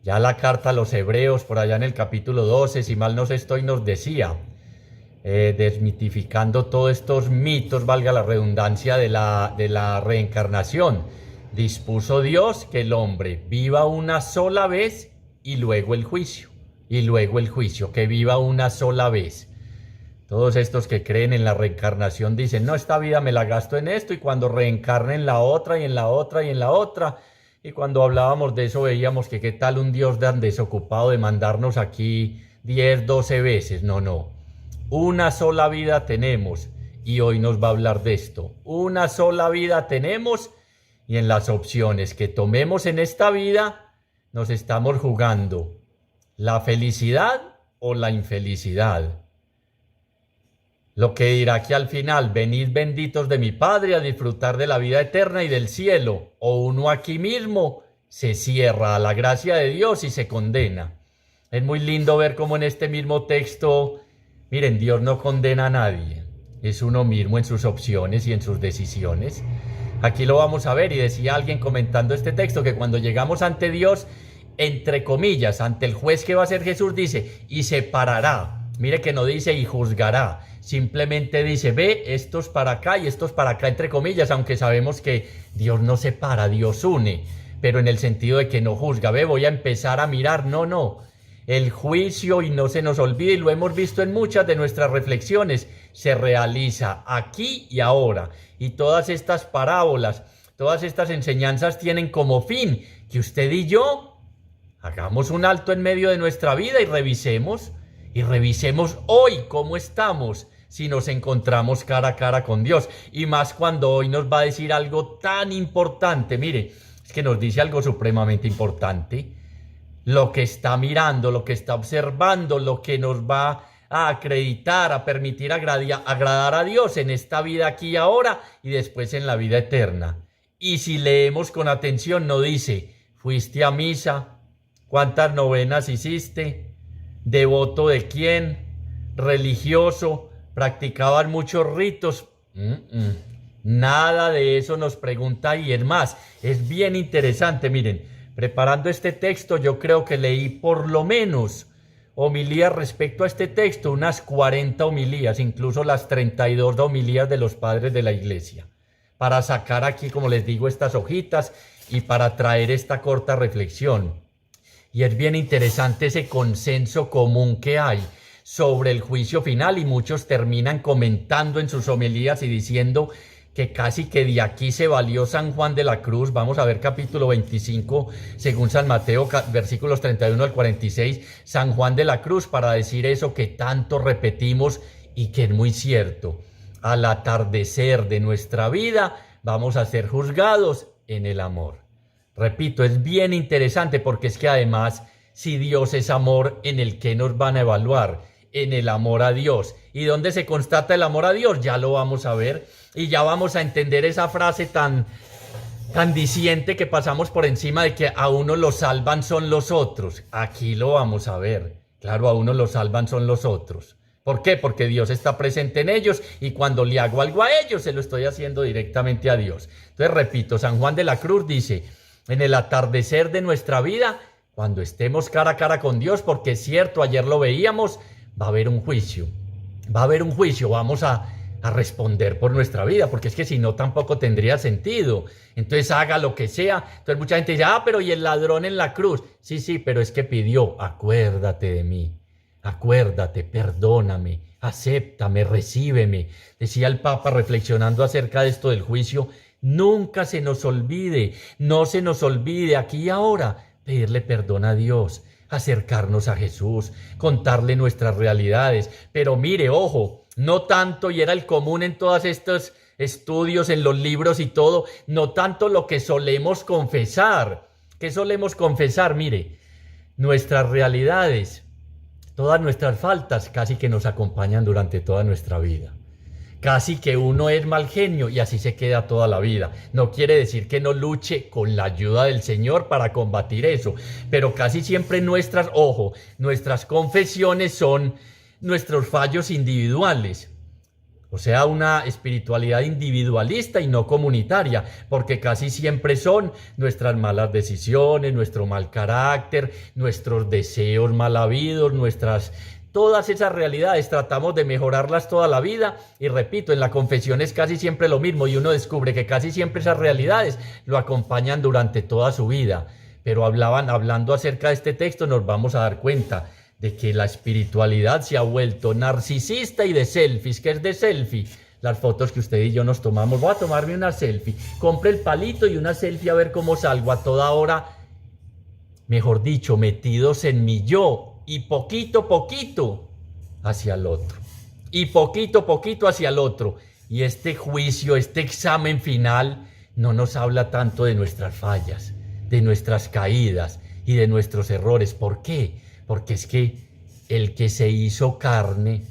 Ya la carta a los Hebreos, por allá en el capítulo 12, si mal no estoy, nos decía, desmitificando todos estos mitos, valga la redundancia, de la reencarnación. Dispuso Dios que el hombre viva una sola vez y luego el juicio. Y luego el juicio, que viva una sola vez. Todos estos que creen en la reencarnación dicen, no, esta vida me la gasto en esto y cuando reencarne en la otra y en la otra y en la otra. Y cuando hablábamos de eso veíamos que qué tal un Dios tan desocupado de mandarnos aquí 10, 12 veces. No, no. Una sola vida tenemos y hoy nos va a hablar de esto. Una sola vida tenemos y en las opciones que tomemos en esta vida nos estamos jugando la felicidad o la infelicidad. Lo que dirá que al final, venid benditos de mi Padre a disfrutar de la vida eterna y del cielo, o uno aquí mismo se cierra a la gracia de Dios y se condena. Es muy lindo ver cómo en este mismo texto, miren, Dios no condena a nadie, es uno mismo en sus opciones y en sus decisiones. Aquí lo vamos a ver y decía alguien comentando este texto que cuando llegamos ante Dios, entre comillas, ante el juez que va a ser Jesús, dice, y separará. Mire que no dice y juzgará, simplemente dice, ve, estos para acá y estos para acá, entre comillas, aunque sabemos que Dios no separa, Dios une, pero en el sentido de que no juzga, ve, voy a empezar a mirar, no, no. El juicio, y no se nos olvide, y lo hemos visto en muchas de nuestras reflexiones, se realiza aquí y ahora. Y todas estas parábolas, todas estas enseñanzas tienen como fin que usted y yo hagamos un alto en medio de nuestra vida y revisemos hoy cómo estamos si nos encontramos cara a cara con Dios. Y más cuando hoy nos va a decir algo tan importante. Mire, es que nos dice algo supremamente importante. Lo que está mirando, lo que está observando, lo que nos va a acreditar, a permitir agradar a Dios en esta vida aquí y ahora y después en la vida eterna. Y si leemos con atención, no dice, fuiste a misa, cuántas novenas hiciste, devoto de quién, religioso, practicaban muchos ritos. Nada de eso nos pregunta y es más, es bien interesante, miren. Preparando este texto, yo creo que leí por lo menos homilías respecto a este texto, unas 40 homilías, incluso las 32 homilías de los padres de la iglesia, para sacar aquí, como les digo, estas hojitas y para traer esta corta reflexión. Y es bien interesante ese consenso común que hay sobre el juicio final y muchos terminan comentando en sus homilías y diciendo que casi que de aquí se valió San Juan de la Cruz. Vamos a ver capítulo 25, según San Mateo, versículos 31 al 46, San Juan de la Cruz, para decir eso que tanto repetimos y que es muy cierto. Al atardecer de nuestra vida vamos a ser juzgados en el amor. Repito, es bien interesante porque es que además, si Dios es amor, ¿en el qué nos van a evaluar? En el amor a Dios. ¿Y dónde se constata el amor a Dios? Ya lo vamos a ver y ya vamos a entender esa frase tan diciente que pasamos por encima de que a uno lo salvan son los otros. Aquí lo vamos a ver. Claro, a uno lo salvan son los otros. ¿Por qué? Porque Dios está presente en ellos y cuando le hago algo a ellos se lo estoy haciendo directamente a Dios. Entonces repito, San Juan de la Cruz dice, en el atardecer de nuestra vida, cuando estemos cara a cara con Dios, porque es cierto, ayer lo veíamos, va a haber un juicio. Va a haber un juicio, vamos a responder por nuestra vida, porque es que si no tampoco tendría sentido. Entonces haga lo que sea. Entonces mucha gente dice, pero ¿y el ladrón en la cruz? Sí, pero es que pidió, acuérdate de mí, acuérdate, perdóname, acéptame, recíbeme. Decía el Papa reflexionando acerca de esto del juicio, nunca se nos olvide, no se nos olvide aquí y ahora pedirle perdón a Dios, acercarnos a Jesús, contarle nuestras realidades. Pero mire, ojo, no tanto, y era el común en todos estos estudios, en los libros y todo, no tanto lo que solemos confesar. ¿Qué solemos confesar? Mire, nuestras realidades, todas nuestras faltas casi que nos acompañan durante toda nuestra vida. Casi que uno es mal genio y así se queda toda la vida. No quiere decir que no luche con la ayuda del Señor para combatir eso, pero casi siempre nuestras confesiones son nuestros fallos individuales. O sea, una espiritualidad individualista y no comunitaria, porque casi siempre son nuestras malas decisiones, nuestro mal carácter, nuestros deseos mal habidos, todas esas realidades tratamos de mejorarlas toda la vida y repito, en la confesión es casi siempre lo mismo y uno descubre que casi siempre esas realidades lo acompañan durante toda su vida. Pero hablando acerca de este texto nos vamos a dar cuenta de que la espiritualidad se ha vuelto narcisista y de selfies. ¿Qué es de selfie? Las fotos que usted y yo nos tomamos. Voy a tomarme una selfie. Compre el palito y una selfie a ver cómo salgo a toda hora. Mejor dicho, metidos en mi yo y poquito a poquito hacia el otro. Y poquito a poquito hacia el otro. Y este juicio, este examen final no nos habla tanto de nuestras fallas, de nuestras caídas y de nuestros errores. ¿Por qué? Porque es que el que se hizo carne,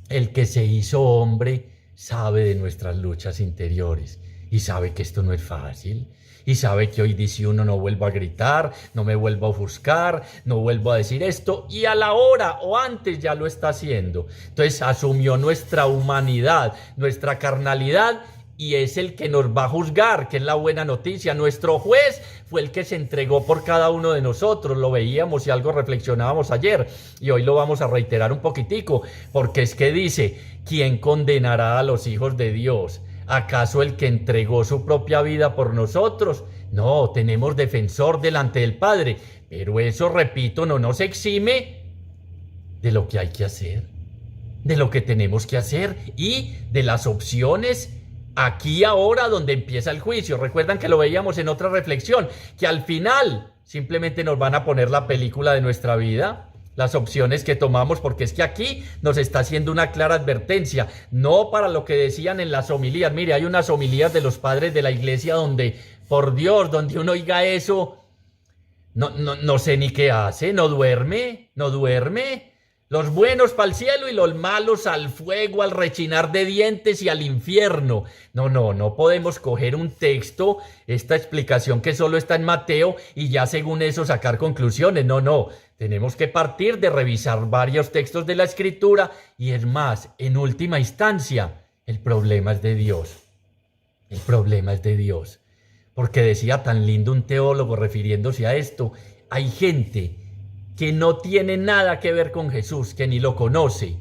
el que se hizo hombre, sabe de nuestras luchas interiores y sabe que esto no es fácil. Y sabe que hoy dice uno, no vuelvo a gritar, no me vuelvo a ofuscar, no vuelvo a decir esto, y a la hora o antes ya lo está haciendo. Entonces asumió nuestra humanidad, nuestra carnalidad, y es el que nos va a juzgar, que es la buena noticia. Nuestro juez fue el que se entregó por cada uno de nosotros. Lo veíamos y algo reflexionábamos ayer, y hoy lo vamos a reiterar un poquitico, porque es que dice, ¿quién condenará a los hijos de Dios? ¿Acaso el que entregó su propia vida por nosotros? No, tenemos defensor delante del Padre, pero eso, repito, no nos exime de lo que hay que hacer, de lo que tenemos que hacer y de las opciones aquí ahora donde empieza el juicio. Recuerdan que lo veíamos en otra reflexión, que al final simplemente nos van a poner la película de nuestra vida, las opciones que tomamos, porque es que aquí nos está haciendo una clara advertencia, no para lo que decían en las homilías. Mire, hay unas homilías de los padres de la iglesia donde, por Dios, donde uno oiga eso, no sé ni qué hace, no duerme. Los buenos para el cielo y los malos al fuego, al rechinar de dientes y al infierno. No podemos coger un texto, esta explicación que solo está en Mateo, y ya según eso sacar conclusiones. No. Tenemos que partir de revisar varios textos de la Escritura y es más, en última instancia, el problema es de Dios. El problema es de Dios. Porque decía tan lindo un teólogo refiriéndose a esto, hay gente que no tiene nada que ver con Jesús, que ni lo conoce,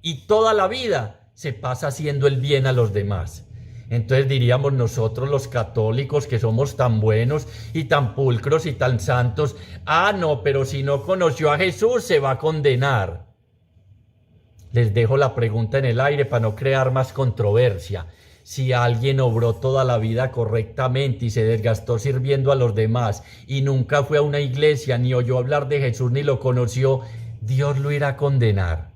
y toda la vida se pasa haciendo el bien a los demás. Entonces diríamos nosotros los católicos que somos tan buenos y tan pulcros y tan santos, no, pero si no conoció a Jesús se va a condenar. Les dejo la pregunta en el aire para no crear más controversia. Si alguien obró toda la vida correctamente y se desgastó sirviendo a los demás y nunca fue a una iglesia, ni oyó hablar de Jesús, ni lo conoció, ¿Dios lo irá a condenar?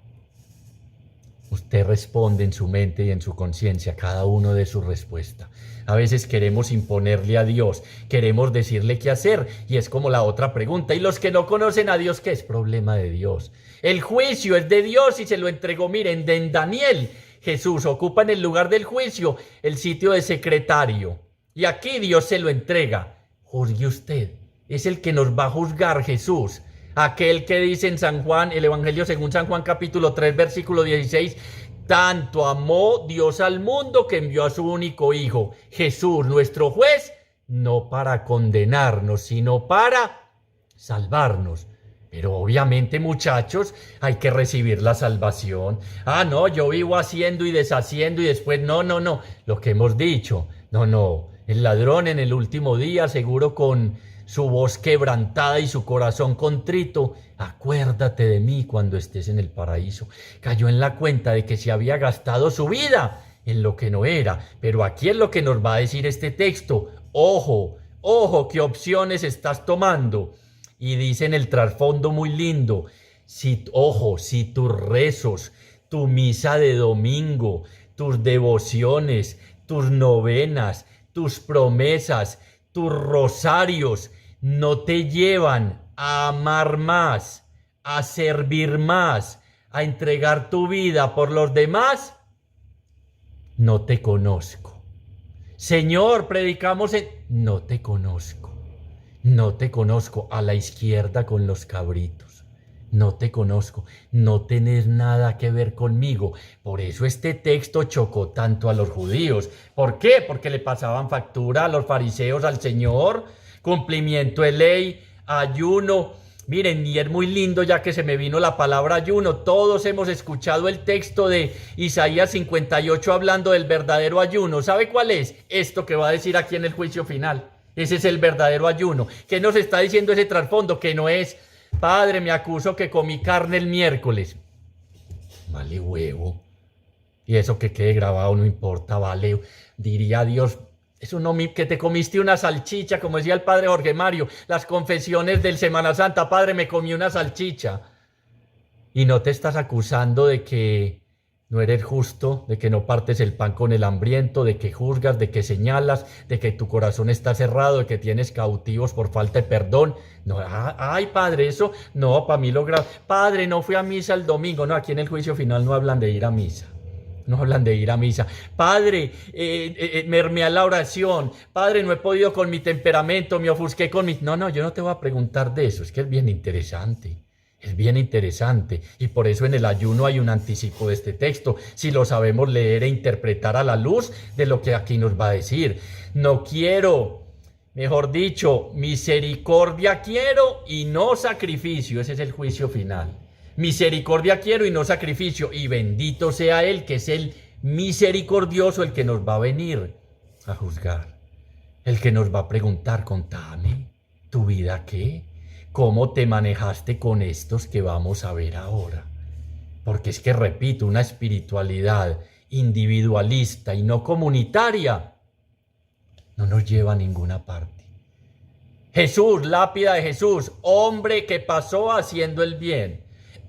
Usted responde en su mente y en su conciencia, cada uno de su respuesta. A veces queremos imponerle a Dios, queremos decirle qué hacer, y es como la otra pregunta. ¿Y los que no conocen a Dios, qué es? Problema de Dios. El juicio es de Dios y se lo entregó. Miren, en Daniel, Jesús ocupa en el lugar del juicio el sitio de secretario. Y aquí Dios se lo entrega. Juzgue usted. Es el que nos va a juzgar, Jesús. Aquel que dice en San Juan, el Evangelio según San Juan capítulo 3 versículo 16, tanto amó Dios al mundo que envió a su único Hijo, Jesús, nuestro juez, no para condenarnos, sino para salvarnos. Pero obviamente, muchachos, hay que recibir la salvación. No, yo vivo haciendo y deshaciendo y después no. Lo que hemos dicho, no. El ladrón en el último día, seguro con su voz quebrantada y su corazón contrito, acuérdate de mí cuando estés en el paraíso. Cayó en la cuenta de que se había gastado su vida en lo que no era. Pero aquí es lo que nos va a decir este texto. Ojo, qué opciones estás tomando. Y dice en el trasfondo muy lindo, si tus rezos, tu misa de domingo, tus devociones, tus novenas, tus promesas, tus rosarios no te llevan a amar más, a servir más, a entregar tu vida por los demás, no te conozco. Señor, predicamos no te conozco. A la izquierda con los cabritos. no te conozco, no tenés nada que ver conmigo. Por eso este texto chocó tanto a los judíos. ¿Por qué? Porque le pasaban factura a los fariseos al Señor, cumplimiento de ley, ayuno. Miren, y es muy lindo ya que se me vino la palabra ayuno. Todos hemos escuchado el texto de Isaías 58 hablando del verdadero ayuno. ¿Sabe cuál es? Esto que va a decir aquí en el juicio final. Ese es el verdadero ayuno. ¿Qué nos está diciendo ese trasfondo? Que no es, Padre, me acuso que comí carne el miércoles. Vale huevo. Y eso que quede grabado no importa, vale. Diría Dios, eso no, que te comiste una salchicha, como decía el padre Jorge Mario, las confesiones del Semana Santa, Padre, me comí una salchicha. Y no te estás acusando de que no eres justo, de que no partes el pan con el hambriento, de que juzgas, de que señalas, de que tu corazón está cerrado, de que tienes cautivos por falta de perdón. No, ay, Padre, eso, no, para mí lo grave. Padre, no fui a misa el domingo. No, aquí en el juicio final no hablan de ir a misa. No hablan de ir a misa. Padre, mermé a la oración. Padre, no he podido con mi temperamento, me ofusqué con mi... No, yo no te voy a preguntar de eso. Es que es bien interesante. Es bien interesante. Y por eso en el ayuno hay un anticipo de este texto. Si lo sabemos leer e interpretar a la luz de lo que aquí nos va a decir. No quiero, mejor dicho, misericordia quiero y no sacrificio. Ese es el juicio final. Misericordia quiero y no sacrificio, y bendito sea Él, que es el misericordioso, el que nos va a venir a juzgar, el que nos va a preguntar, contame, ¿tu vida qué? ¿Cómo te manejaste con estos que vamos a ver ahora? Porque es que, repito, una espiritualidad individualista y no comunitaria no nos lleva a ninguna parte. Jesús, lápida de Jesús, hombre que pasó haciendo el bien.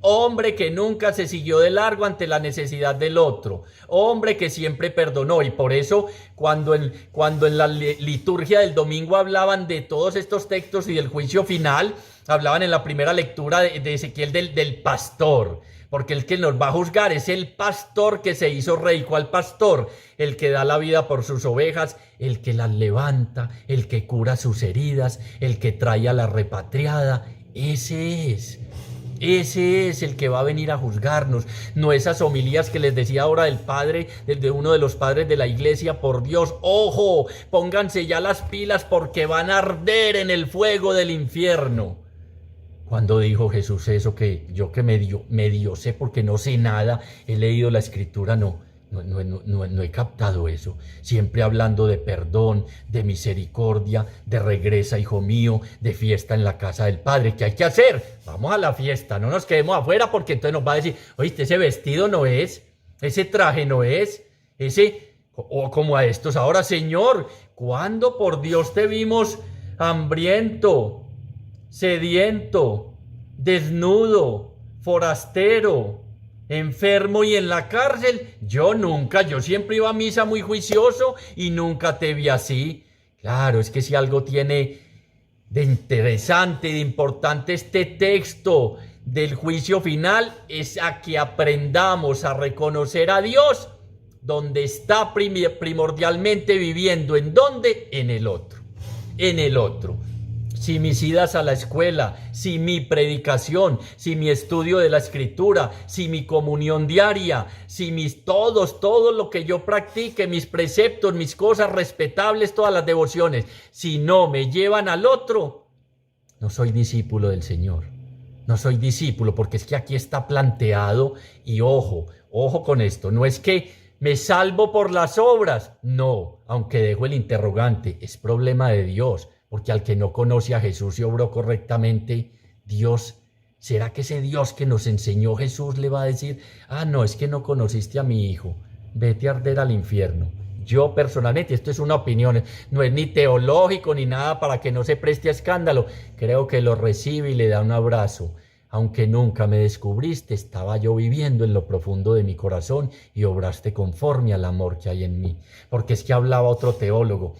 Hombre que nunca se siguió de largo ante la necesidad del otro. Hombre que siempre perdonó. Y por eso cuando en la liturgia del domingo hablaban de todos estos textos y del juicio final, hablaban en la primera lectura de Ezequiel del pastor. Porque el que nos va a juzgar es el pastor que se hizo rey. ¿Cuál pastor? El que da la vida por sus ovejas, el que las levanta, el que cura sus heridas, el que trae a la repatriada. Ese es el que va a venir a juzgarnos, no esas homilías que les decía ahora del padre, de uno de los padres de la iglesia. Por Dios, ojo, pónganse ya las pilas porque van a arder en el fuego del infierno. Cuando dijo Jesús eso, que yo que medio sé porque no sé nada, he leído la escritura, no he captado eso. Siempre hablando de perdón, de misericordia, de regresa, hijo mío, de fiesta en la casa del Padre. ¿Qué hay que hacer? Vamos a la fiesta, no nos quedemos afuera porque entonces nos va a decir, oíste, ese vestido no es, ese traje no es, o como a estos ahora, Señor, ¿cuándo por Dios te vimos hambriento, sediento, desnudo, forastero, enfermo y en la cárcel? Yo nunca, yo siempre iba a misa muy juicioso y nunca te vi así. Claro, es que si algo tiene de interesante, de importante este texto del juicio final, es a que aprendamos a reconocer a Dios donde está primordialmente viviendo. ¿En dónde? En el otro. En el otro. Si mis idas a la escuela, si mi predicación, si mi estudio de la escritura, si mi comunión diaria, si todo lo que yo practique, mis preceptos, mis cosas respetables, todas las devociones, si no me llevan al otro, no soy discípulo del Señor. No soy discípulo, porque es que aquí está planteado, y ojo con esto, no es que me salvo por las obras, no, aunque dejo el interrogante, es problema de Dios. Porque al que no conoce a Jesús y obró correctamente, Dios, ¿será que ese Dios que nos enseñó Jesús le va a decir, no, es que no conociste a mi hijo, vete a arder al infierno? Yo personalmente, esto es una opinión, no es ni teológico ni nada para que no se preste a escándalo, creo que lo recibe y le da un abrazo. Aunque nunca me descubriste, estaba yo viviendo en lo profundo de mi corazón y obraste conforme al amor que hay en mí. Porque es que hablaba otro teólogo,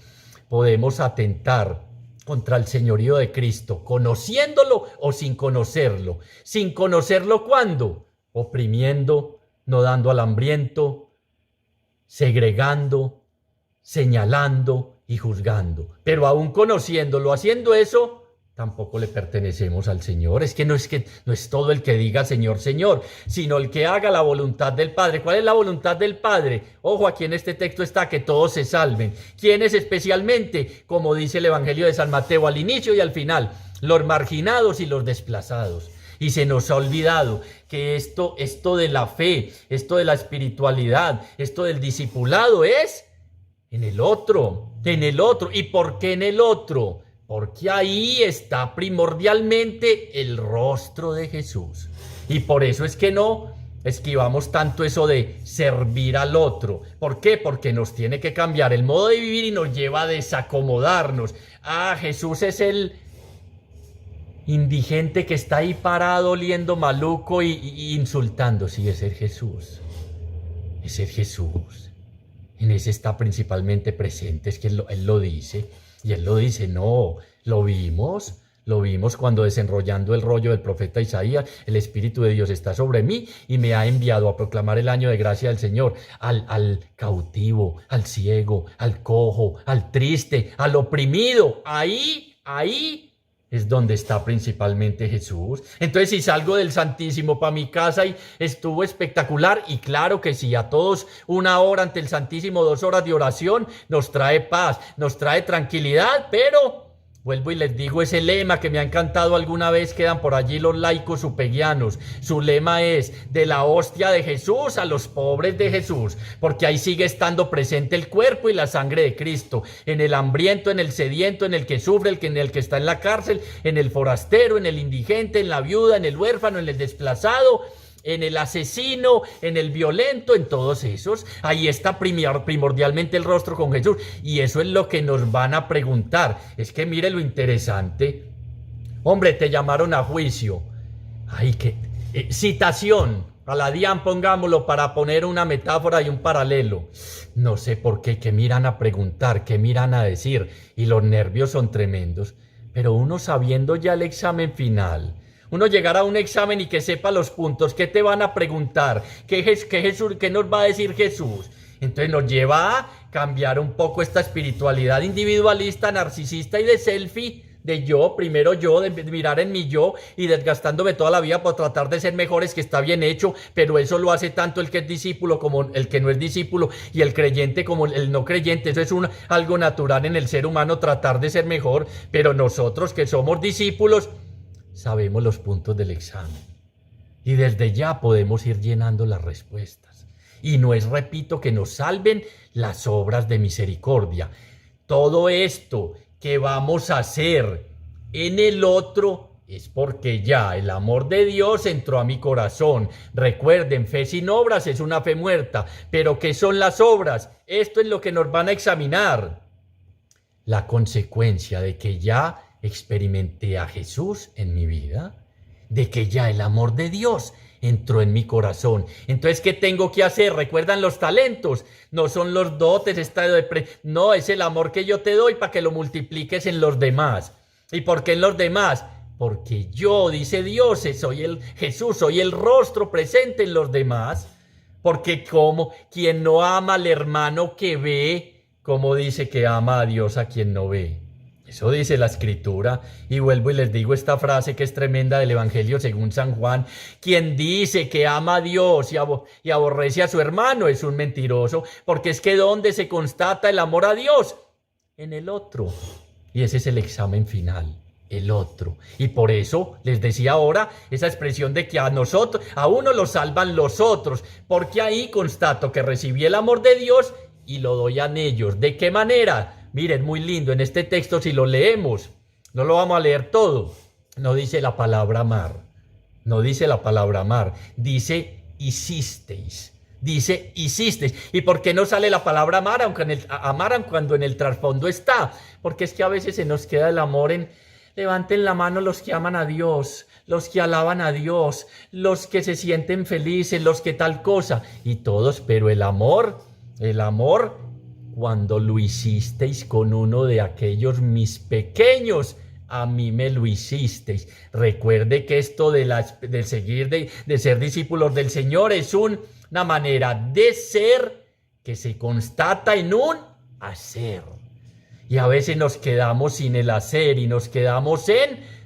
podemos atentar contra el señorío de Cristo, conociéndolo o sin conocerlo. ¿Sin conocerlo cuándo? Oprimiendo, no dando al hambriento, segregando, señalando y juzgando. Pero aún conociéndolo, haciendo eso, tampoco le pertenecemos al Señor. Es que no es todo el que diga Señor, Señor, sino el que haga la voluntad del Padre. ¿Cuál es la voluntad del Padre? Ojo, aquí en este texto está que todos se salven. ¿Quiénes especialmente? Como dice el Evangelio de San Mateo al inicio y al final, los marginados y los desplazados. Y se nos ha olvidado que esto de la fe, esto de la espiritualidad, esto del discipulado es en el otro, en el otro. ¿Y por qué en el otro? Porque ahí está primordialmente el rostro de Jesús. Y por eso es que no esquivamos tanto eso de servir al otro. ¿Por qué? Porque nos tiene que cambiar el modo de vivir y nos lleva a desacomodarnos. Jesús es el indigente que está ahí parado oliendo maluco y insultando. Sí, ese es Jesús. Ese es Jesús. En ese está principalmente presente. Es que él lo dice. Y él lo dice, no, lo vimos cuando desenrollando el rollo del profeta Isaías, el Espíritu de Dios está sobre mí y me ha enviado a proclamar el año de gracia del Señor al cautivo, al ciego, al cojo, al triste, al oprimido. Ahí es donde está principalmente Jesús. Entonces, si salgo del Santísimo para mi casa y estuvo espectacular, y claro que sí, a todos 1 hora ante el Santísimo, 2 horas de oración, nos trae paz, nos trae tranquilidad, pero vuelvo y les digo ese lema que me ha encantado alguna vez, quedan por allí los laicos upeguianos. Su lema es: de la hostia de Jesús a los pobres de Jesús, porque ahí sigue estando presente el cuerpo y la sangre de Cristo, en el hambriento, en el sediento, en el que sufre, en el que está en la cárcel, en el forastero, en el indigente, en la viuda, en el huérfano, en el desplazado, en el asesino, en el violento, en todos esos. Ahí está primordialmente el rostro con Jesús. Y eso es lo que nos van a preguntar. Es que mire lo interesante. Hombre, te llamaron a juicio. Citación. A la DIAN, pongámoslo para poner una metáfora y un paralelo. No sé por qué, que miran a preguntar, que miran a decir. Y los nervios son tremendos. Pero uno sabiendo ya el examen final, uno llegar a un examen y que sepa los puntos, ¿qué te van a preguntar? ¿Qué nos va a decir Jesús? Entonces nos lleva a cambiar un poco esta espiritualidad individualista, narcisista y de selfie, de yo, primero yo, de mirar en mi yo y desgastándome toda la vida por tratar de ser mejores, que está bien hecho, pero eso lo hace tanto el que es discípulo como el que no es discípulo, y el creyente como el no creyente. Eso es algo natural en el ser humano, tratar de ser mejor, pero nosotros que somos discípulos sabemos los puntos del examen y desde ya podemos ir llenando las respuestas. Y no es, repito, que nos salven las obras de misericordia. Todo esto que vamos a hacer en el otro es porque ya el amor de Dios entró a mi corazón. Recuerden, fe sin obras es una fe muerta. ¿Pero qué son las obras? Esto es lo que nos van a examinar. La consecuencia de que ya experimenté a Jesús en mi vida, de que ya el amor de Dios entró en mi corazón. Entonces, ¿qué tengo que hacer? ¿Recuerdan los talentos? No son los dotes, no, es el amor que yo te doy para que lo multipliques en los demás. ¿Y por qué en los demás? Porque yo, dice Dios, Jesús, soy el rostro presente en los demás. Porque como quien no ama al hermano que ve, como dice que ama a Dios a quien no ve. Eso dice la Escritura. Y vuelvo y les digo esta frase que es tremenda del Evangelio según San Juan: quien dice que ama a Dios y aborrece a su hermano es un mentiroso, porque es que ¿dónde se constata el amor a Dios? En el otro. Y ese es el examen final, el otro. Y por eso les decía ahora esa expresión de que a uno lo salvan los otros, porque ahí constato que recibí el amor de Dios y lo doy a ellos. ¿De qué manera? Miren, muy lindo, en este texto si lo leemos, no lo vamos a leer todo, no dice la palabra amar, no dice la palabra amar, dice hicisteis, ¿Y por qué no sale la palabra amar, amaran cuando en el trasfondo está? Porque es que a veces se nos queda el amor en: levanten la mano los que aman a Dios, los que alaban a Dios, los que se sienten felices, los que tal cosa, y todos, pero el amor, cuando lo hicisteis con uno de aquellos mis pequeños, a mí me lo hicisteis. Recuerde que esto de ser discípulos del Señor es una manera de ser que se constata en un hacer. Y a veces nos quedamos sin el hacer y nos quedamos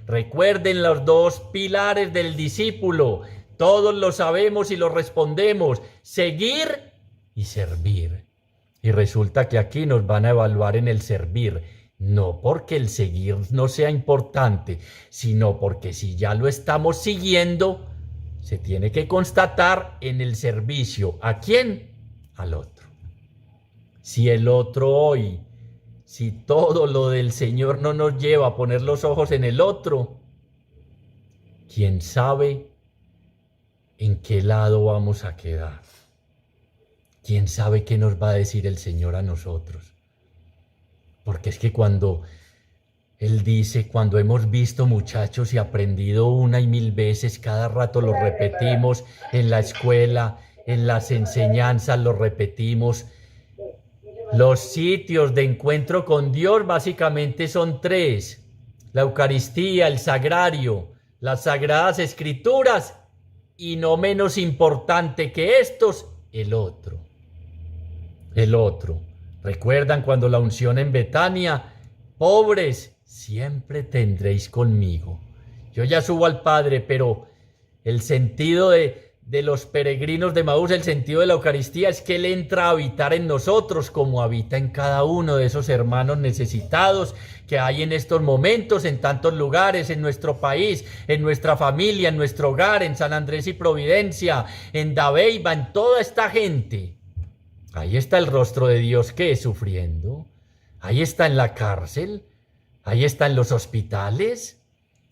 recuerden los dos pilares del discípulo, todos lo sabemos y lo respondemos, seguir y servir. Y resulta que aquí nos van a evaluar en el servir, no porque el seguir no sea importante, sino porque si ya lo estamos siguiendo, se tiene que constatar en el servicio. ¿A quién? Al otro. Si el otro hoy, si todo lo del Señor no nos lleva a poner los ojos en el otro, ¿quién sabe en qué lado vamos a quedar? ¿Quién sabe qué nos va a decir el Señor a nosotros? Porque es que cuando Él dice, cuando hemos visto muchachos y aprendido una y mil veces, cada rato lo repetimos en la escuela, en las enseñanzas lo repetimos. Los sitios de encuentro con Dios básicamente son tres: la Eucaristía, el Sagrario, las Sagradas Escrituras y, no menos importante que estos, el otro. El otro. ¿Recuerdan cuando la unción en Betania? Pobres, siempre tendréis conmigo. Yo ya subo al Padre, pero el sentido de los peregrinos de Maús, el sentido de la Eucaristía es que Él entra a habitar en nosotros como habita en cada uno de esos hermanos necesitados que hay en estos momentos, en tantos lugares, en nuestro país, en nuestra familia, en nuestro hogar, en San Andrés y Providencia, en Dabeiba, en toda esta gente. Ahí está el rostro de Dios que es sufriendo. Ahí está en la cárcel. Ahí está en los hospitales.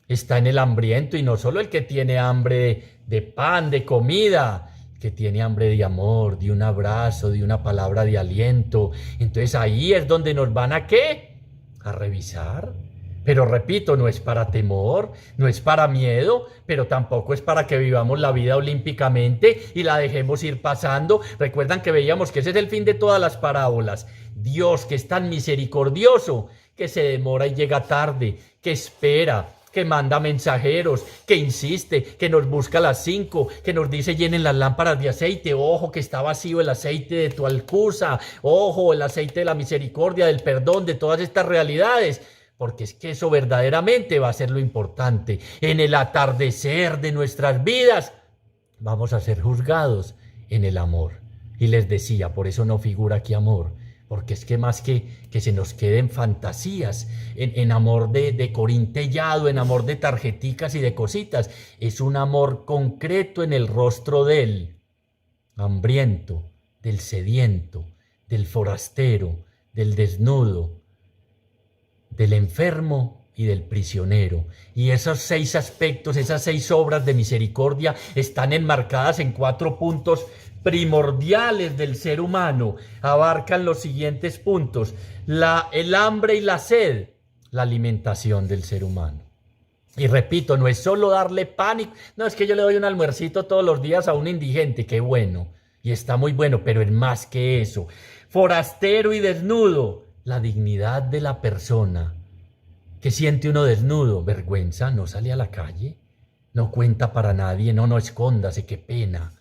Está en el hambriento, y no solo el que tiene hambre de pan, de comida, que tiene hambre de amor, de un abrazo, de una palabra de aliento. Entonces ahí es donde nos van a ¿qué? A revisar. Pero repito, no es para temor, no es para miedo, pero tampoco es para que vivamos la vida olímpicamente y la dejemos ir pasando. Recuerdan que veíamos que ese es el fin de todas las parábolas. Dios, que es tan misericordioso, que se demora y llega tarde, que espera, que manda mensajeros, que insiste, que nos busca a las 5, que nos dice llenen las lámparas de aceite. Ojo, que está vacío el aceite de tu alcusa. Ojo, el aceite de la misericordia, del perdón, de todas estas realidades. Porque es que eso verdaderamente va a ser lo importante. En el atardecer de nuestras vidas vamos a ser juzgados en el amor. Y les decía, por eso no figura aquí amor. Porque es que más que se nos queden fantasías, en amor de corintellado, en amor de tarjeticas y de cositas, es un amor concreto en el rostro del hambriento, del sediento, del forastero, del desnudo, del enfermo y del prisionero. Y esos 6 aspectos, esas 6 obras de misericordia están enmarcadas en 4 puntos primordiales del ser humano. Abarcan los siguientes puntos: el hambre y la sed, la alimentación del ser humano. Y repito, no es solo darle pan no es que yo le doy un almuercito todos los días a un indigente, qué bueno, y está muy bueno, pero es más que eso. Forastero y desnudo, la dignidad de la persona. ¿Qué siente uno desnudo? Vergüenza, no sale a la calle, no cuenta para nadie, no escóndase, qué pena.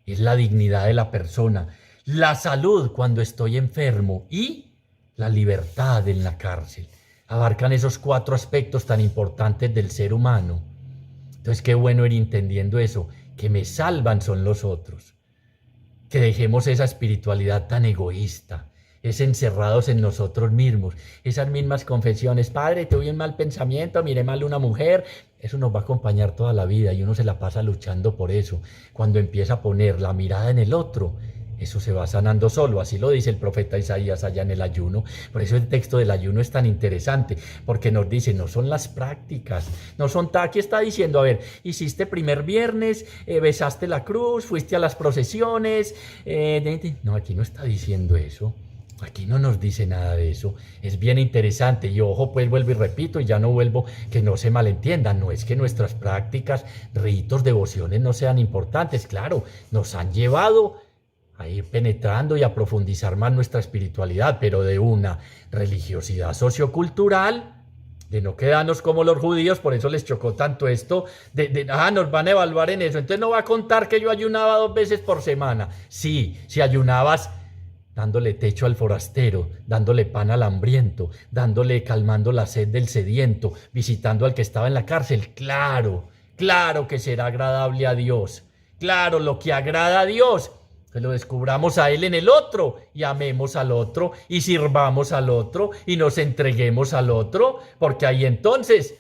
Es la dignidad de la persona. La salud cuando estoy enfermo y la libertad en la cárcel. Abarcan esos 4 aspectos tan importantes del ser humano. Entonces qué bueno ir entendiendo eso, que me salvan son los otros. Que dejemos esa espiritualidad tan egoísta, es encerrados en nosotros mismos, esas mismas confesiones: Padre, tuve un mal pensamiento, miré mal a una mujer. Eso nos va a acompañar toda la vida y uno se la pasa luchando por eso. Cuando empieza a poner la mirada en el otro, eso se va sanando solo. Así lo dice el profeta Isaías allá en el ayuno. Por eso el texto del ayuno es tan interesante, porque nos dice, no son las prácticas, no son, aquí está diciendo, a ver, hiciste primer viernes, besaste la cruz, fuiste a las procesiones, no, aquí no está diciendo eso. Aquí no nos dice nada de eso. Es bien interesante. Y ojo, pues vuelvo y repito, y ya no vuelvo, que no se malentiendan. No es que nuestras prácticas, ritos, devociones no sean importantes. Claro, nos han llevado a ir penetrando y a profundizar más nuestra espiritualidad, pero de una religiosidad sociocultural, de no quedarnos como los judíos. Por eso les chocó tanto esto nos van a evaluar en eso. Entonces no va a contar que yo ayunaba 2 veces por semana. Sí, si ayunabas dándole techo al forastero, dándole pan al hambriento, calmando la sed del sediento, visitando al que estaba en la cárcel. Claro, claro que será agradable a Dios. Claro, lo que agrada a Dios, que lo descubramos a Él en el otro y amemos al otro y sirvamos al otro y nos entreguemos al otro, porque ahí entonces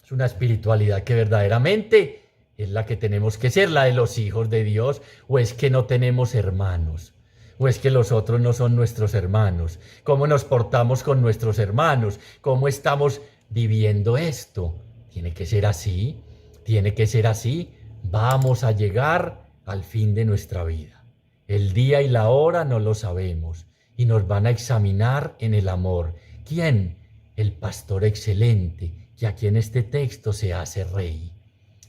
es una espiritualidad que verdaderamente es la que tenemos que ser, la de los hijos de Dios. ¿O es que no tenemos hermanos? ¿O es que los otros no son nuestros hermanos? ¿Cómo nos portamos con nuestros hermanos? ¿Cómo estamos viviendo esto? Tiene que ser así, tiene que ser así. Vamos a llegar al fin de nuestra vida. El día y la hora no lo sabemos y nos van a examinar en el amor. ¿Quién? El pastor excelente, que aquí en este texto se hace rey.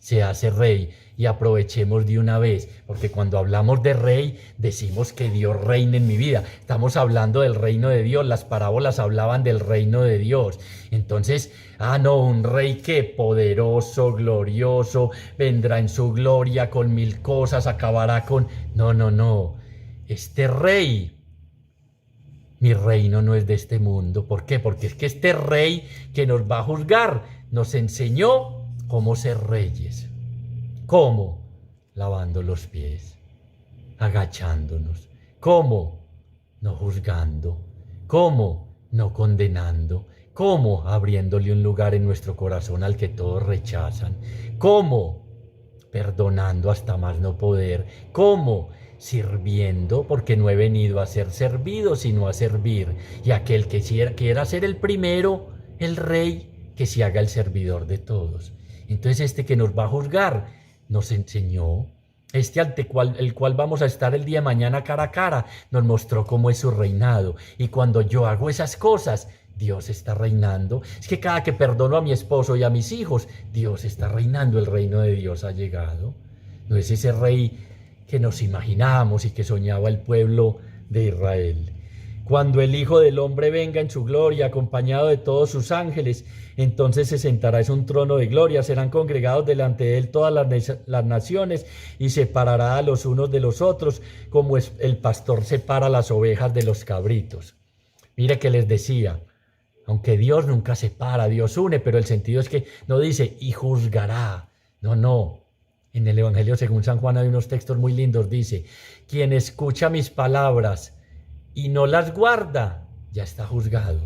Se hace rey, y aprovechemos de una vez, porque cuando hablamos de rey, decimos que Dios reina en mi vida. Estamos hablando del reino de Dios, las parábolas hablaban del reino de Dios. Entonces, no, un rey que poderoso, glorioso, vendrá en su gloria con 1000 cosas, acabará con... No. Este rey, mi reino no es de este mundo. ¿Por qué? Porque es que este rey que nos va a juzgar nos enseñó cómo ser reyes. ¿Cómo? Lavando los pies, agachándonos. ¿Cómo? No juzgando. ¿Cómo? No condenando. ¿Cómo? Abriéndole un lugar en nuestro corazón al que todos rechazan. ¿Cómo? Perdonando hasta más no poder. ¿Cómo? Sirviendo, porque no he venido a ser servido, sino a servir. Y aquel que quiera ser el primero, el rey, que se haga el servidor de todos. Entonces este que nos va a juzgar nos enseñó, el cual vamos a estar el día de mañana cara a cara, nos mostró cómo es su reinado. Y cuando yo hago esas cosas, Dios está reinando. Es que cada que perdono a mi esposo y a mis hijos, Dios está reinando, el reino de Dios ha llegado. No es ese rey que nos imaginamos y que soñaba el pueblo de Israel. Cuando el Hijo del Hombre venga en su gloria, acompañado de todos sus ángeles, entonces se sentará en un trono de gloria, serán congregados delante de él todas las naciones y separará a los unos de los otros, como el pastor separa las ovejas de los cabritos. Mire que les decía, aunque Dios nunca separa, Dios une, pero el sentido es que no dice y juzgará, no. En el Evangelio según San Juan hay unos textos muy lindos, dice, quien escucha mis palabras y no las guarda, ya está juzgado.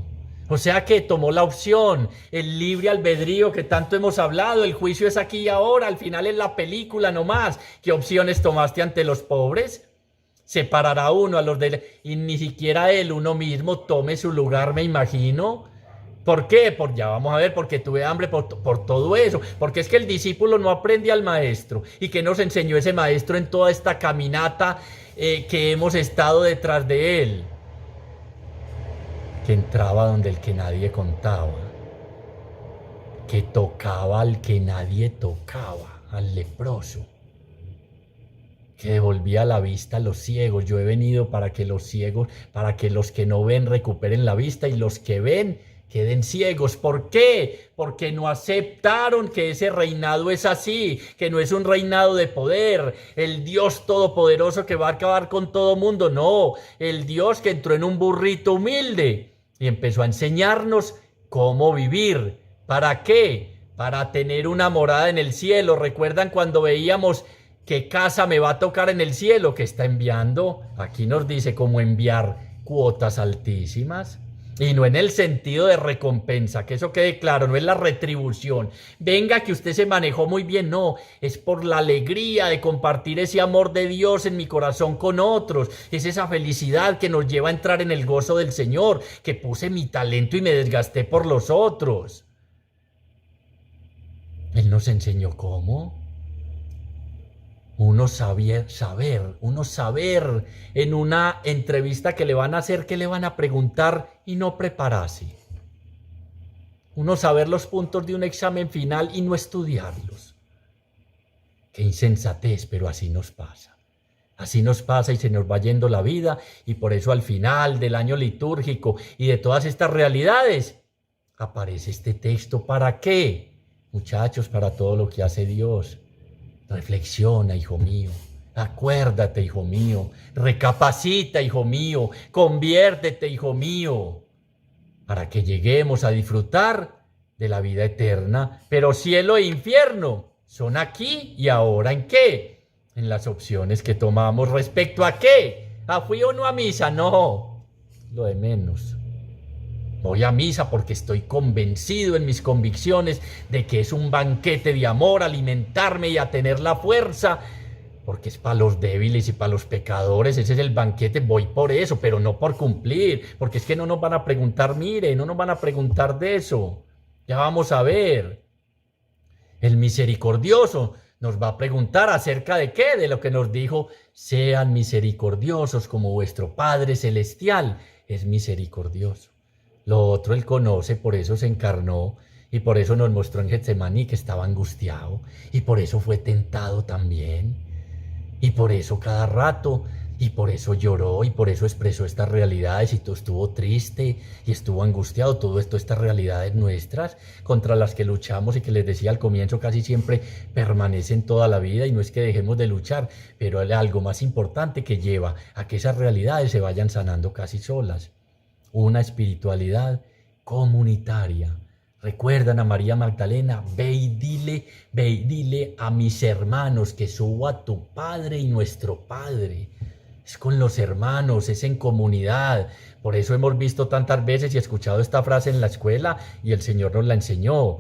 O sea que tomó la opción, el libre albedrío que tanto hemos hablado, el juicio es aquí y ahora, al final es la película nomás. ¿Qué opciones tomaste ante los pobres? Separará uno a los de... y ni siquiera él, uno mismo, tome su lugar, me imagino. ¿Por qué? Ya vamos a ver, porque tuve hambre por todo eso. Porque es que el discípulo no aprende al maestro. ¿Y qué nos enseñó ese maestro en toda esta caminata que hemos estado detrás de él? Que entraba donde el que nadie contaba, que tocaba al que nadie tocaba, al leproso, que devolvía la vista a los ciegos. Yo he venido para que los ciegos, para que los que no ven recuperen la vista y los que ven queden ciegos. ¿Por qué? Porque no aceptaron que ese reinado es así, que no es un reinado de poder, el Dios todopoderoso que va a acabar con todo mundo. No, el Dios que entró en un burrito humilde y empezó a enseñarnos cómo vivir. ¿Para qué? Para tener una morada en el cielo. ¿Recuerdan cuando veíamos qué casa me va a tocar en el cielo? Que está enviando, aquí nos dice cómo enviar cuotas altísimas. Y no en el sentido de recompensa, que eso quede claro, no es la retribución. Venga, que usted se manejó muy bien, no, es por la alegría de compartir ese amor de Dios en mi corazón con otros. Es esa felicidad que nos lleva a entrar en el gozo del Señor, que puse mi talento y me desgasté por los otros. Él nos enseñó cómo. Uno saber en una entrevista que le van a hacer, que le van a preguntar y no prepararse. Uno saber los puntos de un examen final y no estudiarlos. Qué insensatez, pero así nos pasa. Así nos pasa y se nos va yendo la vida, y por eso al final del año litúrgico y de todas estas realidades aparece este texto. ¿Para qué? Muchachos, para todo lo que hace Dios. Reflexiona, hijo mío, Acuérdate, hijo mío, recapacita, hijo mío, conviértete, hijo mío, para que lleguemos a disfrutar de la vida eterna. Pero cielo e infierno son aquí y ahora. ¿En qué? En las opciones que tomamos respecto a qué. ¿A fui o no a misa? No, lo de menos. Voy a misa porque estoy convencido en mis convicciones de que es un banquete de amor, alimentarme y a tener la fuerza, porque es para los débiles y para los pecadores. Ese es el banquete, voy por eso, pero no por cumplir, porque es que no nos van a preguntar, mire, no nos van a preguntar de eso. Ya vamos a ver. El misericordioso nos va a preguntar acerca de qué, de lo que nos dijo: sean misericordiosos como vuestro Padre Celestial es misericordioso. Lo otro él conoce, por eso se encarnó y por eso nos mostró en Getsemaní que estaba angustiado y por eso fue tentado también y por eso cada rato y por eso lloró y por eso expresó estas realidades y todo estuvo triste y estuvo angustiado. Todo esto, estas realidades nuestras contra las que luchamos y que les decía al comienzo casi siempre permanecen toda la vida, y no es que dejemos de luchar, pero hay algo más importante que lleva a que esas realidades se vayan sanando casi solas. Una espiritualidad comunitaria. Recuerdan a María Magdalena: ve y dile a mis hermanos que subo a tu Padre y nuestro Padre. Es con los hermanos, es en comunidad. Por eso hemos visto tantas veces y escuchado esta frase en la escuela, y el Señor nos la enseñó: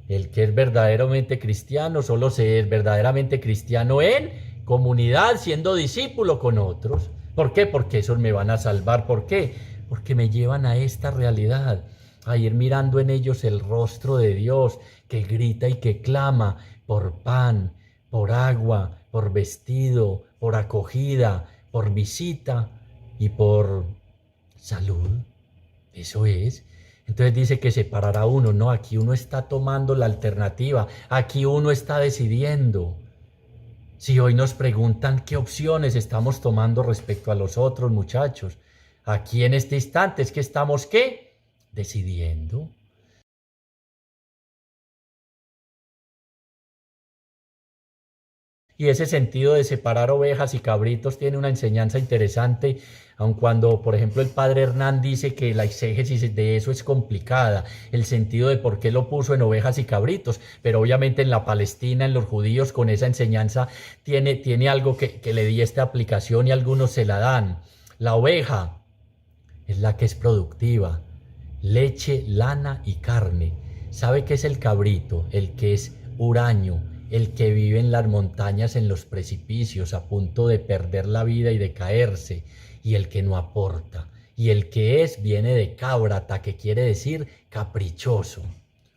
el que es verdaderamente cristiano solo se es verdaderamente cristiano en comunidad, siendo discípulo con otros. ¿Por qué? Porque esos me van a salvar. ¿Por qué? Porque me llevan a esta realidad, a ir mirando en ellos el rostro de Dios, que grita y que clama por pan, por agua, por vestido, por acogida, por visita y por salud. Eso es. Entonces dice que separará uno. No, aquí uno está tomando la alternativa, aquí uno está decidiendo. Si hoy nos preguntan qué opciones estamos tomando respecto a los otros, muchachos, aquí en este instante es que estamos, ¿qué? Decidiendo. Y ese sentido de separar ovejas y cabritos tiene una enseñanza interesante, aun cuando, por ejemplo, el padre Hernán dice que la exégesis de eso es complicada, el sentido de por qué lo puso en ovejas y cabritos, pero obviamente en la Palestina, en los judíos, con esa enseñanza tiene algo que le di esta aplicación y algunos se la dan. La oveja es la que es productiva, leche, lana y carne. ¿Sabe qué es el cabrito? El que es huraño, el que vive en las montañas, en los precipicios, a punto de perder la vida y de caerse, y el que no aporta. Y el que viene de cábrata, que quiere decir caprichoso.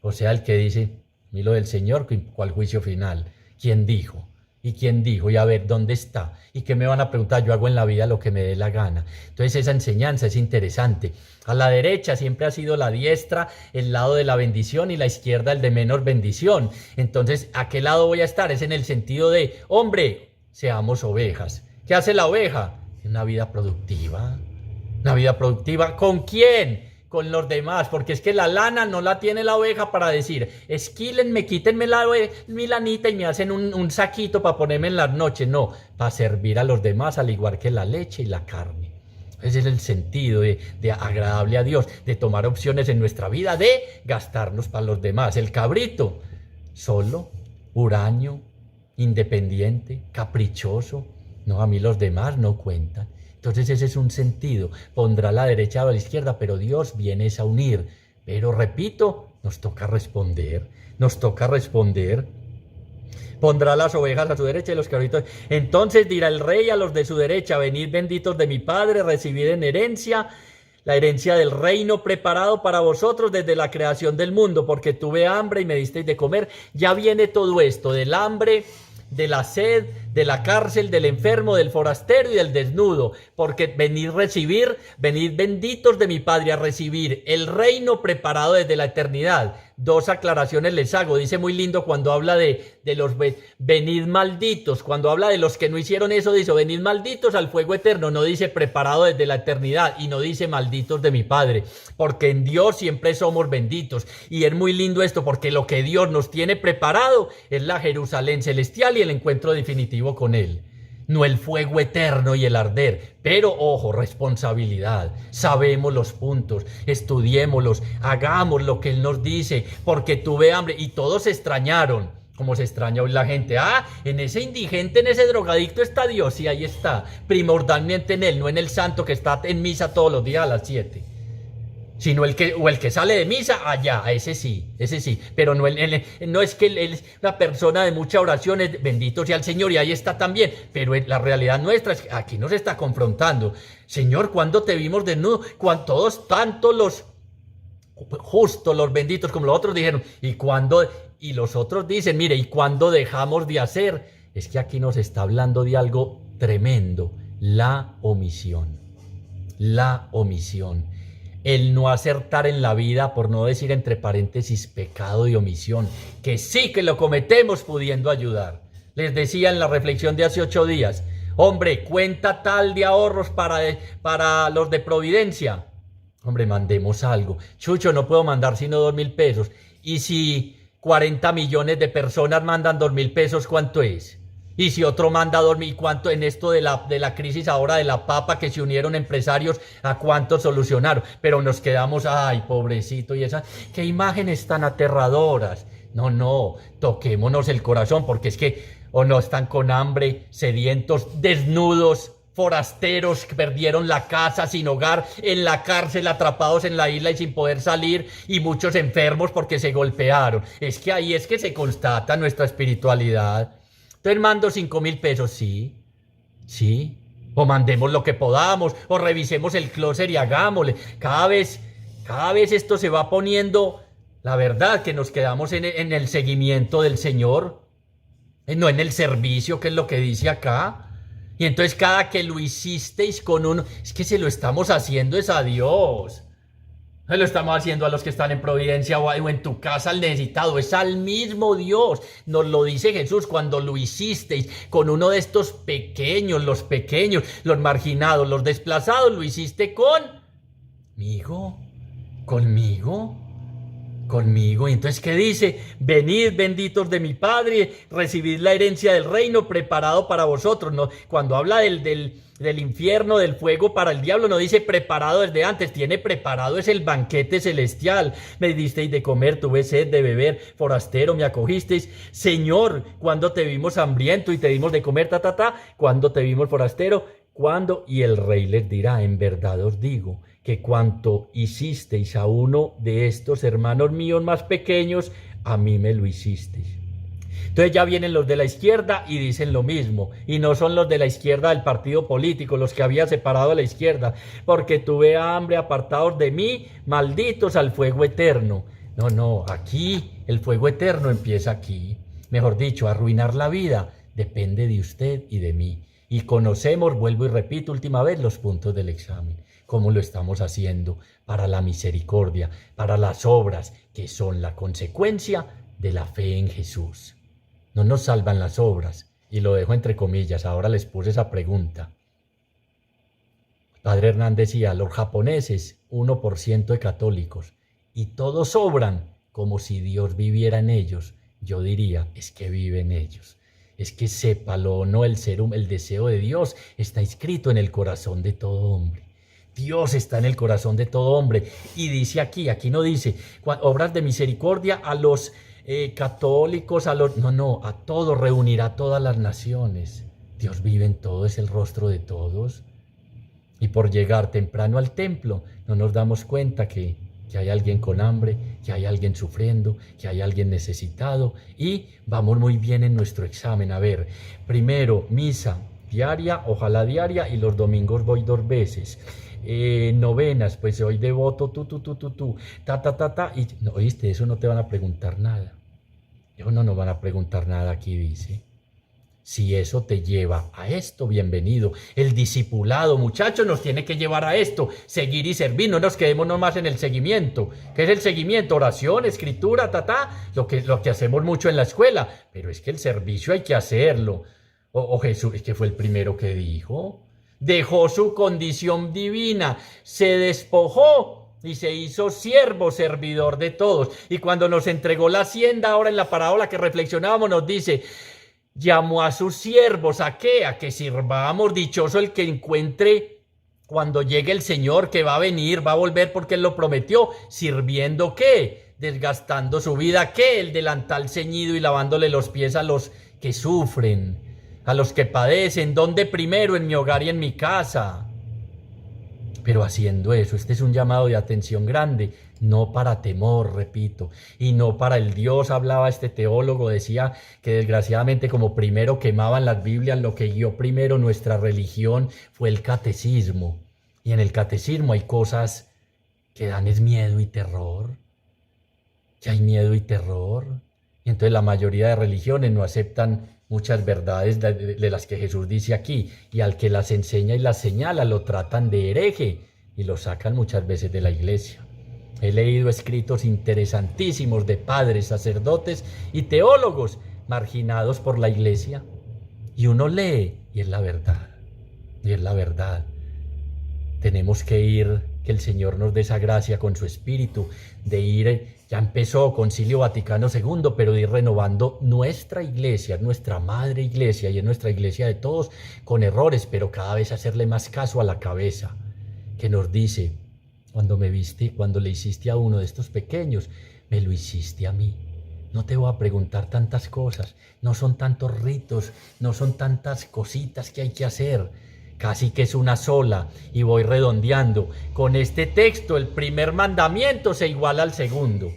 O sea, el que dice: mí lo del Señor, ¿cuál juicio final? ¿Quién dijo? ¿Y quién dijo? Y a ver, ¿dónde está? ¿Y qué me van a preguntar? Yo hago en la vida lo que me dé la gana. Entonces esa enseñanza es interesante. A la derecha siempre ha sido la diestra, el lado de la bendición, y la izquierda el de menor bendición. Entonces, ¿a qué lado voy a estar? Es en el sentido de: hombre, seamos ovejas. ¿Qué hace la oveja? Una vida productiva. Una vida productiva. ¿Con quién? Con los demás, porque es que la lana no la tiene la oveja para decir: esquílenme, quítenme mi lanita y me hacen un saquito para ponerme en las noches. No, para servir a los demás, al igual que la leche y la carne. Ese es el sentido de agradable a Dios, de tomar opciones en nuestra vida, de gastarnos para los demás. El cabrito, solo, huraño, independiente, caprichoso. No, a mí los demás no cuentan. Entonces ese es un sentido. Pondrá a la derecha o a la izquierda, pero Dios viene a unir. Pero repito, nos toca responder. Nos toca responder. Pondrá las ovejas a su derecha y los cabritos. Entonces dirá el rey a los de su derecha: venid benditos de mi Padre, recibid en herencia la herencia del reino preparado para vosotros desde la creación del mundo, porque tuve hambre y me disteis de comer. Ya viene todo esto, del hambre, de la sed, de la cárcel, del enfermo, del forastero y del desnudo, porque venid benditos de mi Padre a recibir el reino preparado desde la eternidad. Dos aclaraciones les hago. Dice muy lindo cuando habla de los venid malditos, cuando habla de los que no hicieron eso, dice: venid malditos al fuego eterno. No dice preparado desde la eternidad, y no dice malditos de mi Padre, porque en Dios siempre somos benditos. Y es muy lindo esto, porque lo que Dios nos tiene preparado es la Jerusalén celestial y el encuentro definitivo con Él. no el fuego eterno y el arder. Pero ojo, responsabilidad. Sabemos los puntos, estudiémoslos, hagamos lo que Él nos dice, porque tuve hambre y todos se extrañaron. Como se extraña hoy la gente. En ese indigente, en ese drogadicto está Dios, y ahí está, primordialmente en Él, no en el santo que está en misa todos los días a las 7. Sino el que sale de misa, allá, ese sí, pero no, no es que él es una persona de mucha oración, bendito sea el Señor, y ahí está también, pero la realidad nuestra es que aquí nos está confrontando. Señor, ¿cuándo te vimos desnudo? Cuando todos, tanto los justos, los benditos, como los otros dijeron, y los otros dicen, mire, ¿y cuándo dejamos de hacer? Es que aquí nos está hablando de algo tremendo, la omisión, el no acertar en la vida, por no decir entre paréntesis pecado de omisión, que sí que lo cometemos pudiendo ayudar. Les decía en la reflexión de hace 8 días, hombre, cuenta tal de ahorros para los de Providencia. Hombre, mandemos algo. Chucho, no puedo mandar sino 2.000 pesos. Y si 40 millones de personas mandan 2.000 pesos, ¿cuánto es? Y si otro manda 2.000, ¿cuánto en esto de la crisis ahora de la papa que se unieron empresarios, a cuánto solucionaron? Pero nos quedamos, ay, pobrecito, y esas, qué imágenes tan aterradoras. No, toquémonos el corazón, porque es que o no están con hambre, sedientos, desnudos, forasteros que perdieron la casa, sin hogar, en la cárcel, atrapados en la isla y sin poder salir, y muchos enfermos porque se golpearon. Es que ahí es que se constata nuestra espiritualidad. Entonces mando 5.000 pesos, sí, o mandemos lo que podamos, o revisemos el closet y hagámosle. Cada vez esto se va poniendo, la verdad, que nos quedamos en el seguimiento del Señor, no en el servicio, que es lo que dice acá. Y entonces cada que lo hicisteis con uno, es que se lo estamos haciendo es a Dios. No lo estamos haciendo a los que están en Providencia o en tu casa al necesitado, es al mismo Dios. Nos lo dice Jesús, cuando lo hicisteis con uno de estos pequeños, los marginados, los desplazados, lo hiciste conmigo. Y entonces, ¿qué dice? Venid, benditos de mi Padre, recibid la herencia del reino preparado para vosotros. No, cuando habla del infierno, del fuego para el diablo, no dice preparado desde antes, tiene preparado, es el banquete celestial. Me disteis de comer, tuve sed de beber, forastero, me acogisteis. Señor, cuando te vimos hambriento y te dimos de comer, cuando te vimos forastero, ¿cuándo? Y el rey les dirá, en verdad os digo, que cuanto hicisteis a uno de estos hermanos míos más pequeños, a mí me lo hicisteis. Entonces ya vienen los de la izquierda y dicen lo mismo, y no son los de la izquierda del partido político, los que había separado a la izquierda, porque tuve hambre, apartados de mí, malditos al fuego eterno. No, aquí el fuego eterno empieza aquí. Mejor dicho, arruinar la vida depende de usted y de mí. Y conocemos, vuelvo y repito última vez, los puntos del examen. Cómo lo estamos haciendo para la misericordia, para las obras que son la consecuencia de la fe en Jesús. No nos salvan las obras, y lo dejo entre comillas, ahora les puse esa pregunta. Padre Hernán decía, los japoneses, 1% de católicos, y todos obran como si Dios viviera en ellos. Yo diría, es que vive en ellos. Es que sépalo o no, el deseo de Dios está inscrito en el corazón de todo hombre. Dios está en el corazón de todo hombre. Y dice aquí no dice obras de misericordia a los católicos, a todos, reunirá a todas las naciones. Dios vive en todo, es el rostro de todos. Y por llegar temprano al templo, no nos damos cuenta que hay alguien con hambre, que hay alguien sufriendo, que hay alguien necesitado, y vamos muy bien en nuestro examen. A ver, primero, misa diaria, ojalá diaria, y los domingos voy 2 veces. Novenas, pues hoy devoto, y no, oíste, eso no te van a preguntar nada. No van a preguntar nada aquí, dice. Si eso te lleva a esto, bienvenido. El discipulado, muchachos, nos tiene que llevar a esto, seguir y servir. No nos quedemos nomás en el seguimiento. ¿Qué es el seguimiento? Oración, escritura, lo que hacemos mucho en la escuela. Pero es que el servicio hay que hacerlo. O Jesús, es que fue el primero que dijo. Dejó su condición divina, se despojó y se hizo siervo, servidor de todos. Y cuando nos entregó la hacienda, ahora en la parábola que reflexionábamos, nos dice, llamó a sus siervos, ¿a qué? A que sirvamos. Dichoso el que encuentre cuando llegue el Señor, que va a venir, va a volver porque Él lo prometió. ¿Sirviendo qué? Desgastando su vida, ¿qué? El delantal ceñido y lavándole los pies a los que sufren, a los que padecen. ¿Dónde primero? En mi hogar y en mi casa. Pero haciendo eso, este es un llamado de atención grande, no para temor, repito, y no para el Dios. Hablaba este teólogo, decía que desgraciadamente como primero quemaban las Biblias, lo que guió primero nuestra religión fue el catecismo. Y en el catecismo hay cosas que dan es miedo y terror, que hay miedo y terror. Y entonces la mayoría de religiones no aceptan muchas verdades de las que Jesús dice aquí, y al que las enseña y las señala lo tratan de hereje y lo sacan muchas veces de la iglesia. He leído escritos interesantísimos de padres, sacerdotes y teólogos marginados por la iglesia, y uno lee y es la verdad, y es la verdad. Tenemos que ir, que el Señor nos dé esa gracia con su Espíritu, de ir, ya empezó Concilio Vaticano II, pero de ir renovando nuestra iglesia, nuestra madre iglesia, y es nuestra iglesia de todos, con errores, pero cada vez hacerle más caso a la cabeza, que nos dice, cuando me viste, cuando le hiciste a uno de estos pequeños, me lo hiciste a mí. No te voy a preguntar tantas cosas, no son tantos ritos, no son tantas cositas que hay que hacer. Casi que es una sola, y voy redondeando. Con este texto, el primer mandamiento se iguala al segundo.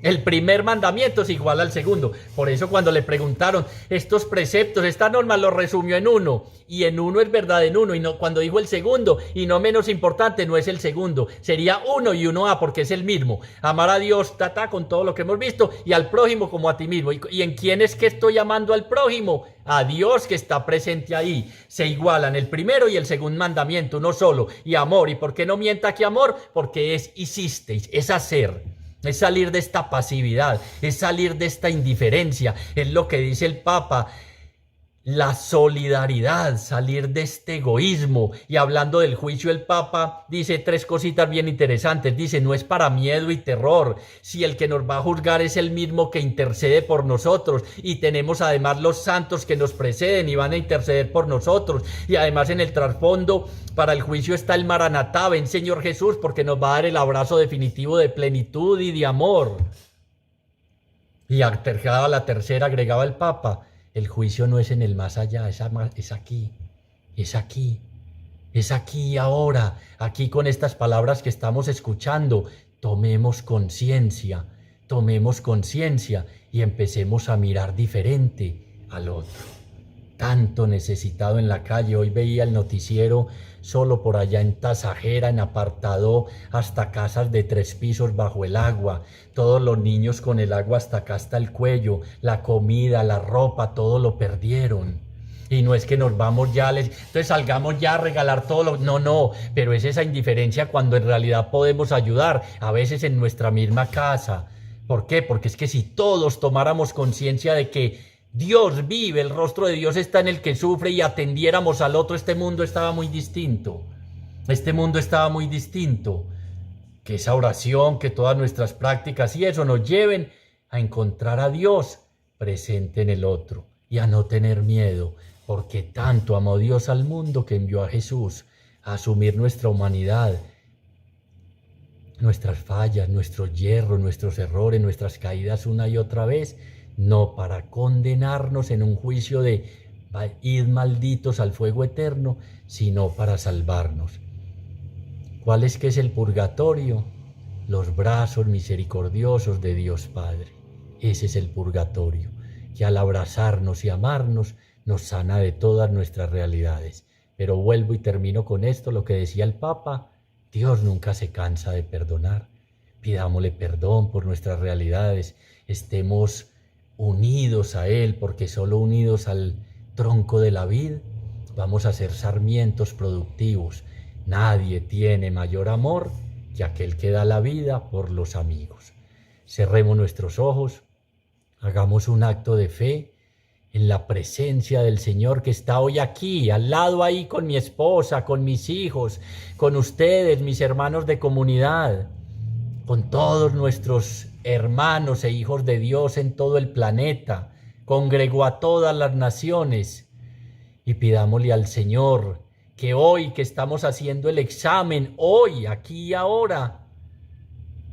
El primer mandamiento es igual al segundo. Por eso cuando le preguntaron estos preceptos, esta norma lo resumió en uno. Y en uno es verdad en uno. Y no, cuando dijo el segundo, y no menos importante, no es el segundo. Sería uno y uno A, porque es el mismo. Amar a Dios, con todo lo que hemos visto, y al prójimo como a ti mismo. ¿Y en quién es que estoy amando al prójimo? A Dios, que está presente ahí. Se igualan el primero y el segundo mandamiento, uno solo. Y amor. ¿Y por qué no mienta que amor? Porque es hicisteis, es hacer. Es salir de esta pasividad, es salir de esta indiferencia, es lo que dice el Papa, la solidaridad, salir de este egoísmo. Y hablando del juicio, el Papa dice tres cositas bien interesantes. Dice, no es para miedo y terror, si el que nos va a juzgar es el mismo que intercede por nosotros, y tenemos además los santos que nos preceden y van a interceder por nosotros, y además en el trasfondo para el juicio está el Maranatá, ven Señor Jesús, porque nos va a dar el abrazo definitivo de plenitud y de amor. Y a la tercera agregaba el Papa, el juicio no es en el más allá, es aquí, es aquí, es aquí ahora, aquí con estas palabras que estamos escuchando. Tomemos conciencia y empecemos a mirar diferente al otro. Tanto necesitado en la calle. Hoy veía el noticiero, solo por allá en Tasajera, en Apartadó, hasta casas de 3 pisos bajo el agua, todos los niños con el agua hasta acá, hasta el cuello, la comida, la ropa, todo lo perdieron. Y no es que nos vamos ya, entonces salgamos ya a regalar todo no, pero es esa indiferencia cuando en realidad podemos ayudar, a veces en nuestra misma casa. ¿Por qué? Porque es que si todos tomáramos conciencia de que Dios vive, el rostro de Dios está en el que sufre, y atendiéramos al otro, este mundo estaba muy distinto. Este mundo estaba muy distinto. Que esa oración, que todas nuestras prácticas y eso nos lleven a encontrar a Dios presente en el otro y a no tener miedo, porque tanto amó Dios al mundo que envió a Jesús a asumir nuestra humanidad, nuestras fallas, nuestros yerros, nuestros errores, nuestras caídas una y otra vez, no para condenarnos en un juicio de id malditos al fuego eterno, sino para salvarnos. ¿Cuál es que es el purgatorio? Los brazos misericordiosos de Dios Padre. Ese es el purgatorio, que al abrazarnos y amarnos nos sana de todas nuestras realidades. Pero vuelvo y termino con esto, lo que decía el Papa: Dios nunca se cansa de perdonar. Pidámosle perdón por nuestras realidades, estemos unidos a Él, porque solo unidos al tronco de la vid vamos a ser sarmientos productivos. Nadie tiene mayor amor que aquel que da la vida por los amigos. Cerremos nuestros ojos, hagamos un acto de fe en la presencia del Señor que está hoy aquí, al lado ahí, con mi esposa, con mis hijos, con ustedes, mis hermanos de comunidad, con todos nuestros hermanos e hijos de Dios en todo el planeta, congregó a todas las naciones. Y pidámosle al Señor que hoy que estamos haciendo el examen, hoy, aquí y ahora,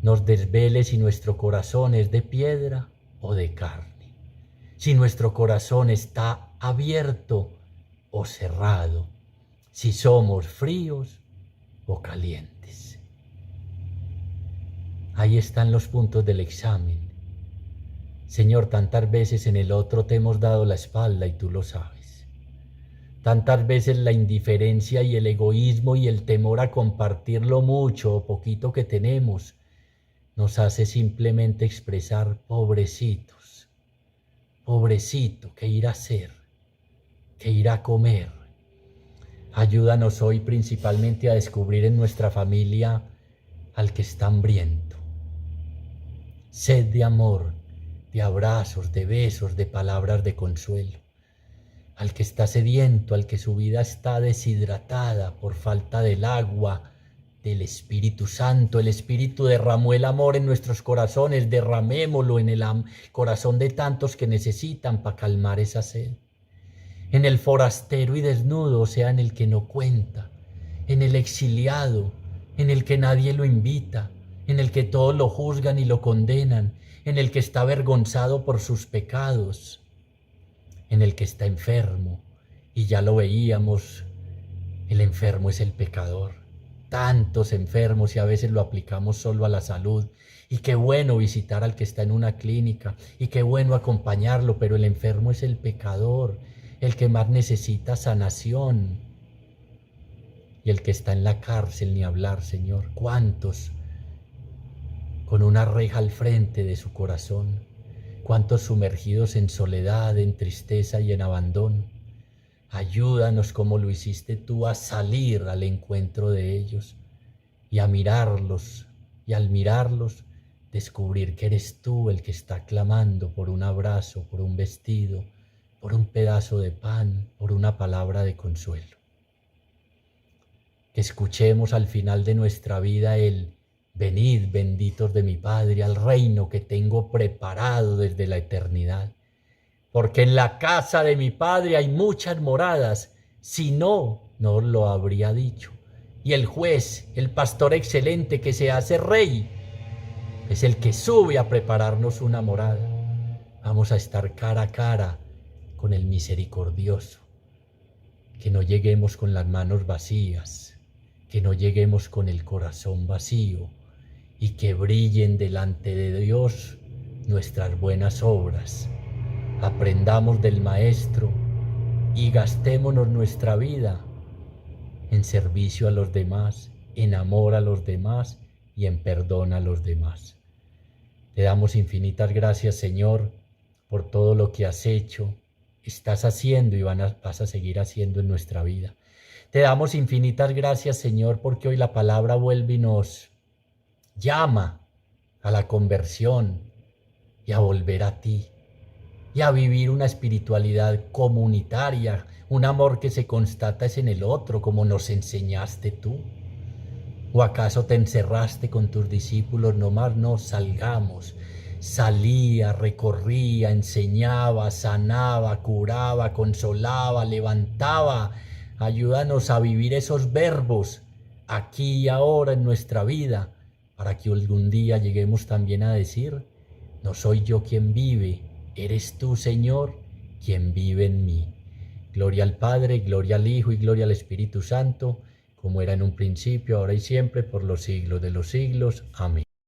nos desvele si nuestro corazón es de piedra o de carne, si nuestro corazón está abierto o cerrado, si somos fríos o calientes. Ahí están los puntos del examen. Señor, tantas veces en el otro te hemos dado la espalda y tú lo sabes. Tantas veces la indiferencia y el egoísmo y el temor a compartir lo mucho o poquito que tenemos nos hace simplemente expresar pobrecitos, pobrecito, ¿qué irá a hacer? ¿Qué irá a comer? Ayúdanos hoy principalmente a descubrir en nuestra familia al que está hambriento. Sed de amor, de abrazos, de besos, de palabras de consuelo. Al que está sediento, al que su vida está deshidratada por falta del agua, del Espíritu Santo. El Espíritu derramó el amor en nuestros corazones, derramémoslo en el corazón de tantos que necesitan para calmar esa sed. En el forastero y desnudo, o sea, en el que no cuenta, en el exiliado, en el que nadie lo invita, en el que todos lo juzgan y lo condenan, en el que está avergonzado por sus pecados, en el que está enfermo, y ya lo veíamos, el enfermo es el pecador. Tantos enfermos y a veces lo aplicamos solo a la salud. Y qué bueno visitar al que está en una clínica, y qué bueno acompañarlo, pero el enfermo es el pecador, el que más necesita sanación. Y el que está en la cárcel, ni hablar, Señor. ¿Cuántos con una reja al frente de su corazón? ¿Cuántos sumergidos en soledad, en tristeza y en abandono? Ayúdanos como lo hiciste tú a salir al encuentro de ellos y a mirarlos, y al mirarlos descubrir que eres tú el que está clamando por un abrazo, por un vestido, por un pedazo de pan, por una palabra de consuelo. Que escuchemos al final de nuestra vida el venid benditos de mi Padre al reino que tengo preparado desde la eternidad. Porque en la casa de mi Padre hay muchas moradas, si no, no os lo habría dicho. Y el juez, el pastor excelente que se hace rey, es el que sube a prepararnos una morada. Vamos a estar cara a cara con el misericordioso. Que no lleguemos con las manos vacías, que no lleguemos con el corazón vacío, y que brillen delante de Dios nuestras buenas obras. Aprendamos del Maestro y gastémonos nuestra vida en servicio a los demás, en amor a los demás y en perdón a los demás. Te damos infinitas gracias, Señor, por todo lo que has hecho, estás haciendo y vas a seguir haciendo en nuestra vida. Te damos infinitas gracias, Señor, porque hoy la palabra vuelve y nos llama a la conversión y a volver a ti, y a vivir una espiritualidad comunitaria, un amor que se constata es en el otro, como nos enseñaste tú. ¿O acaso te encerraste con tus discípulos? Nomás no salgamos. Salía, recorría, enseñaba, sanaba, curaba, consolaba, levantaba. Ayúdanos a vivir esos verbos aquí y ahora en nuestra vida, para que algún día lleguemos también a decir: no soy yo quien vive, eres tú, Señor, quien vive en mí. Gloria al Padre, gloria al Hijo y gloria al Espíritu Santo, como era en un principio, ahora y siempre, por los siglos de los siglos. Amén.